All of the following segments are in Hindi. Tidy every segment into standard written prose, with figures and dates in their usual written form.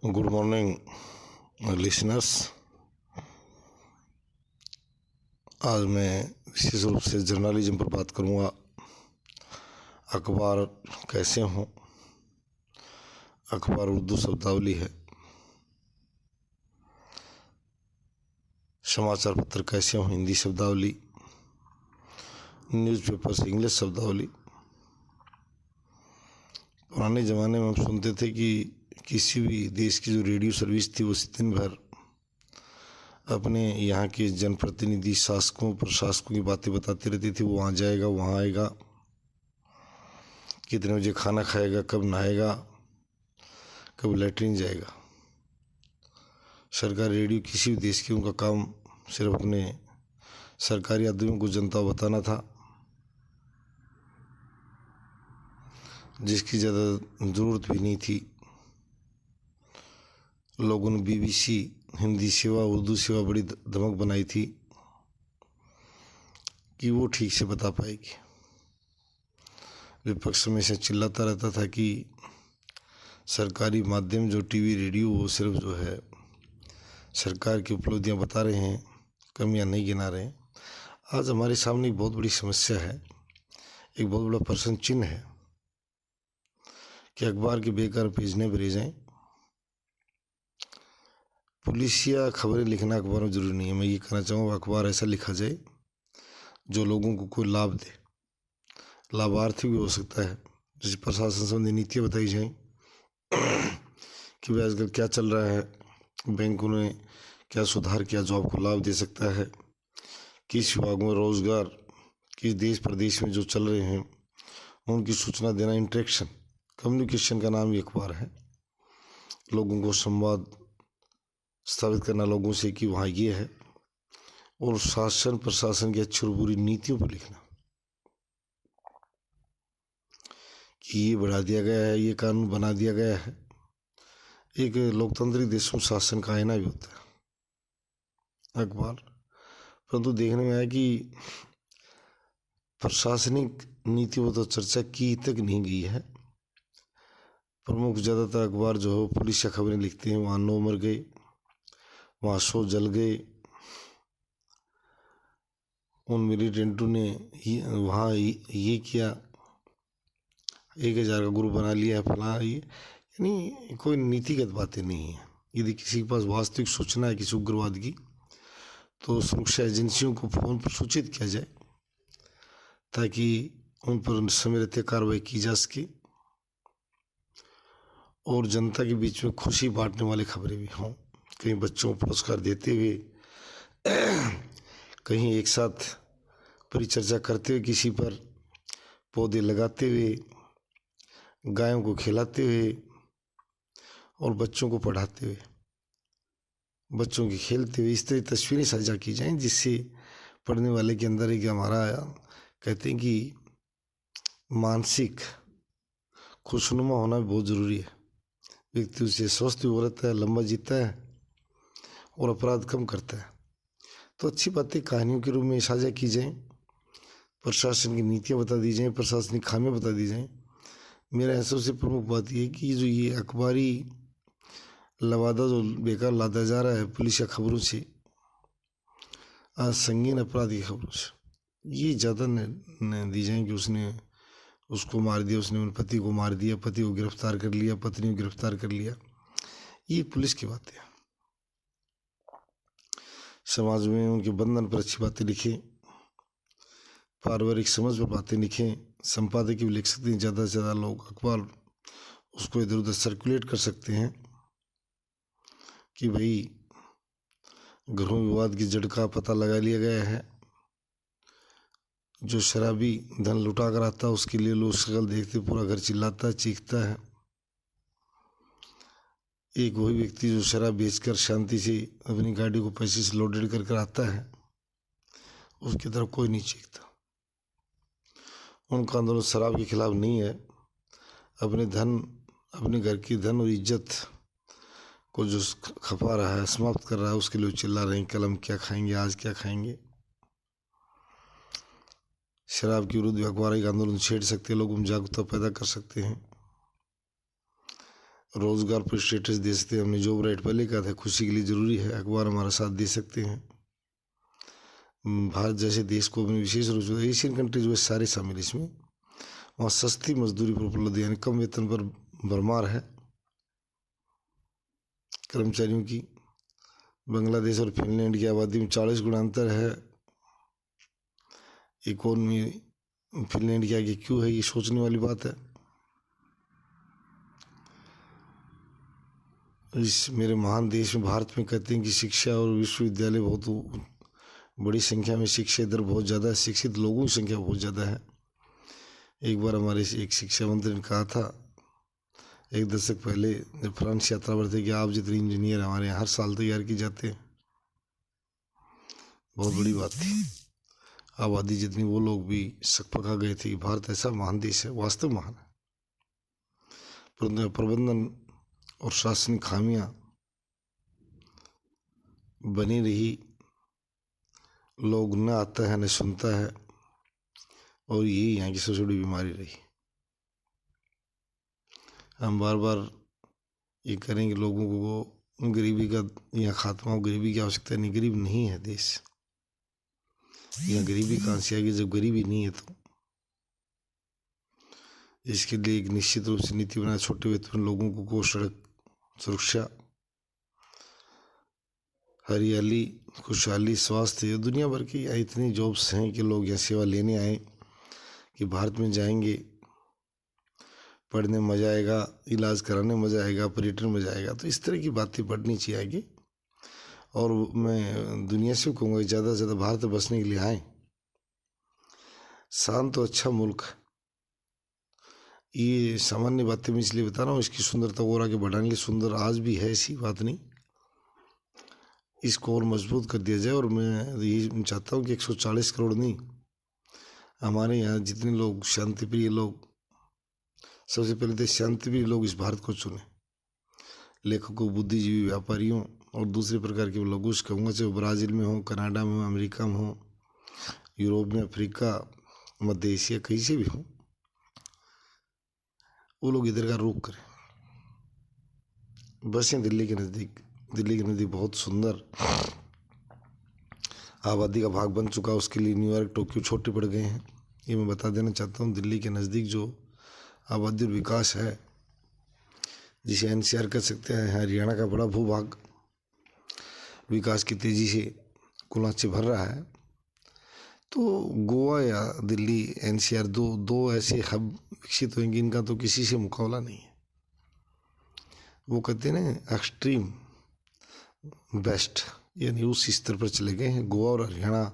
Good morning listeners. आज मैं विशेष रूप से जर्नलिज्म पर बात करूंगा। अखबार कैसे हों, अखबार उर्दू शब्दावली है। समाचार पत्र कैसे हों, हिंदी शब्दावली। न्यूज़पेपर्स इंग्लिश शब्दावली। पुराने ज़माने में हम सुनते थे कि किसी भी देश की जो रेडियो सर्विस थी वो दिन भर अपने यहाँ के जनप्रतिनिधि, शासकों, प्रशासकों की बातें बताती रहती थी। वो वहाँ जाएगा, वहाँ आएगा, कितने बजे खाना खाएगा, कब नहाएगा, कब लैट्रिन जाएगा। सरकारी रेडियो किसी भी देश की, उनका काम सिर्फ अपने सरकारी आदमियों को जनता को बताना था, जिसकी ज़्यादा ज़रूरत भी नहीं थी। लोगों ने BBC हिंदी सेवा, उर्दू सेवा बड़ी धमक बनाई थी कि वो ठीक से बता पाएगी। विपक्ष में से चिल्लाता रहता था कि सरकारी माध्यम जो टीवी रेडियो वो सिर्फ जो है सरकार की उपलब्धियां बता रहे हैं, कमियां नहीं गिना रहे हैं। आज हमारे सामने एक बहुत बड़ी समस्या है, एक बहुत बड़ा प्रश्न चिन्ह है कि अखबार के बेकार पेज न भरे जाएं। पुलिस या खबरें लिखना अखबार में जरूरी नहीं है। मैं ये कहना चाहूँगा अखबार ऐसा लिखा जाए जो लोगों को कोई लाभ दे, लाभार्थी भी हो सकता है। जैसे प्रशासन संबंधी नीतियाँ बताई जाएं कि भाई आजकल क्या चल रहा है, बैंकों ने क्या सुधार किया जो आपको लाभ दे सकता है, किस विभाग में रोजगार, किस देश प्रदेश में जो चल रहे हैं उनकी सूचना देना। इंटरेक्शन कम्युनिकेशन का नाम ही अखबार है। लोगों को संवाद स्थापित करना लोगों से कि वहाँ ये है, और शासन प्रशासन की अच्छी और बुरी नीतियों पर लिखना कि ये बढ़ा दिया गया है, ये कानून बना दिया गया है। एक लोकतांत्रिक देश में शासन का आईना भी होता है अखबार। परंतु देखने में आया कि प्रशासनिक नीतियों पर तो चर्चा की तक नहीं गई है। प्रमुख ज़्यादातर अखबार जो है पुलिस या खबरें लिखते हैं, वहाँ 9 मर गए, वहाँ 100 जल गए, उन मिलिटेंटों ने वहाँ ये किया, 1000 का ग्रुप बना लिया है, फला ये, यानी कोई नीतिगत बातें नहीं है। यदि किसी के पास वास्तविक सूचना है किसी उग्रवाद की तो सुरक्षा एजेंसियों को फ़ोन पर सूचित किया जाए ताकि उन पर समय रहते कार्रवाई की जा सके और जनता के बीच में खुशी बांटने वाली खबरें भी हों। कहीं बच्चों को पुरस्कार देते हुए, कहीं एक साथ परिचर्चा करते हुए, किसी पर पौधे लगाते हुए, गायों को खिलाते हुए और बच्चों को पढ़ाते हुए, बच्चों के खेलते हुए, इस तरह तस्वीरें साझा की जाएं जिससे पढ़ने वाले के अंदर एक हमारा कहते हैं कि मानसिक खुशनुमा होना भी बहुत ज़रूरी है। व्यक्ति उससे स्वस्थ भी हो रहता है, लंबा जीता है और अपराध कम करता है। तो अच्छी बातें कहानियों के रूप में साझा की जाएं, प्रशासन की नीतियाँ बता दी जाएं, प्रशासनिक खामियाँ बता दी जाएं। मेरा सबसे प्रमुख बात ये है कि जो ये अखबारी लवादा जो बेकार लादा जा रहा है पुलिस या खबरों से, संगीन अपराध की खबरों से, ये ज़्यादा न दी जाए कि उसने उसको मार दिया, उसने अपने पति को मार दिया, पति को गिरफ्तार कर लिया, पत्नी को गिरफ्तार कर लिया। ये पुलिस की बातें हैं। समाज में उनके बंधन पर अच्छी बातें लिखें, पारिवारिक समझ पर बातें लिखें। संपादक भी लिख सकते हैं, ज़्यादा से ज़्यादा लोग अखबार उसको इधर उधर सर्कुलेट कर सकते हैं कि भाई घरों विवाद की जड़ का पता लगा लिया गया है। जो शराबी धन लुटा कर आता है उसके लिए लोग शक्ल देखते पूरा घर चिल्लाता है, चीखता है। एक वही व्यक्ति जो शराब बेचकर शांति से अपनी गाड़ी को पैसे से लोडेड कर आता है, उसकी तरफ कोई नहीं चीखता। उनका आंदोलन शराब के खिलाफ नहीं है, अपने धन, अपने घर की धन और इज्जत को जो खपा रहा है, समाप्त कर रहा है, उसके लिए चिल्ला रहे हैं कल हम क्या खाएंगे, आज क्या खाएंगे। शराब के विरुद्ध अखबार एक आंदोलन छेड़ सकते हैं, लोगों में जागरूकता पैदा कर सकते हैं रोज़गार पर स्टेटस दे सकते हैं। हमने जॉब राइट पहले कहा था, खुशी के लिए ज़रूरी है, अखबार हमारा साथ दे सकते हैं। भारत जैसे देश को अपने विशेष रूप से एशियन कंट्रीज में सारे शामिल इसमें। वहाँ सस्ती मजदूरी पर उपलब्ध यानी कम वेतन पर भरमार है कर्मचारियों की। बांग्लादेश और फिनलैंड की आबादी में 40 गुना अंतर है। इकोनॉमी फिनलैंड के आगे क्यों है, ये सोचने वाली बात है। इस मेरे महान देश में भारत में कहते हैं कि शिक्षा और विश्वविद्यालय बहुत बड़ी संख्या में, शिक्षा दर बहुत ज़्यादा है, शिक्षित लोगों की संख्या बहुत ज़्यादा है। एक बार हमारे एक शिक्षा मंत्री ने कहा था एक दशक पहले जब फ्रांस यात्रा पर थे कि आप जितने इंजीनियर हमारे यहाँ हर साल तैयार किए जाते हैं। बहुत बड़ी बात थी। आबादी जितनी, वो लोग भी सकपका गए थे। भारत ऐसा महान देश है, वास्तव महान है, परंतु प्रबंधन और शासनिक खामियां बनी रही। लोग न आता है न सुनता है, और ये यहाँ की सबसे बड़ी बीमारी रही। हम बार बार ये करेंगे लोगों को गरीबी का यहाँ खात्मा हो। गरीबी की आवश्यकता नहीं, गरीब नहीं है देश। यहाँ गरीबी कहाँ से आएगी जब गरीबी नहीं है तो। इसके लिए एक निश्चित रूप से नीति बनाए, छोटे वेतन लोगों को सड़क सुरक्षा, हरियाली, खुशहाली, स्वास्थ्य, दुनिया भर की इतनी जॉब्स हैं कि लोग यहाँ सेवा लेने आए कि भारत में जाएंगे, पढ़ने में मज़ा आएगा, इलाज कराने में मज़ा आएगा, पर्यटन में मज़ा आएगा। तो इस तरह की बातें बढ़नी चाहिए आगे। और मैं दुनिया से कहूँगा कि ज़्यादा से ज़्यादा भारत में बसने के लिए आएँ। शांत तो अच्छा मुल्क है। ये सामान्य बातें मैं इसलिए बता रहा हूँ, इसकी सुंदरता और आगे बढ़ाने के लिए। सुंदर आज भी है, ऐसी बात नहीं, इसको और मजबूत कर दिया जाए। और मैं ये चाहता हूँ कि 140 करोड़ नहीं, हमारे यहाँ जितने लोग शांतिप्रिय लोग, सबसे पहले तो शांतिप्रिय लोग इस भारत को चुने। लेखकों, बुद्धिजीवी, व्यापारियों और दूसरे प्रकार के लोगों से कहूँगा, चाहे ब्राज़ील में हो, कनाडा में हो, अमेरिका में हो, यूरोप में, अफ्रीका, मध्य एशिया, कहीं से भी हो, वो लोग इधर का रुख करें। बसें दिल्ली के नज़दीक, दिल्ली के नज़दीक बहुत सुंदर आबादी का भाग बन चुका है। उसके लिए न्यूयॉर्क, टोक्यो छोटे पड़ गए हैं। ये मैं बता देना चाहता हूँ। दिल्ली के नज़दीक जो आबादी और विकास है, जिसे एनसीआर कह सकते हैं, हरियाणा का बड़ा भूभाग विकास की तेज़ी से कुलाचे भर रहा है। तो गोवा या दिल्ली, एनसीआर दो ऐसे हब विकसित होंगे, इनका तो किसी से मुकाबला नहीं है। वो कहते हैं ना एक्सट्रीम बेस्ट, यानी उस स्तर पर चले गए हैं। गोवा और हरियाणा,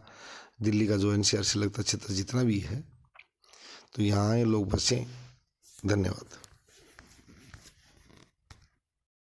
दिल्ली का जो एनसीआर से लगता क्षेत्र जितना भी है, तो यहाँ आए लोग बसें। धन्यवाद।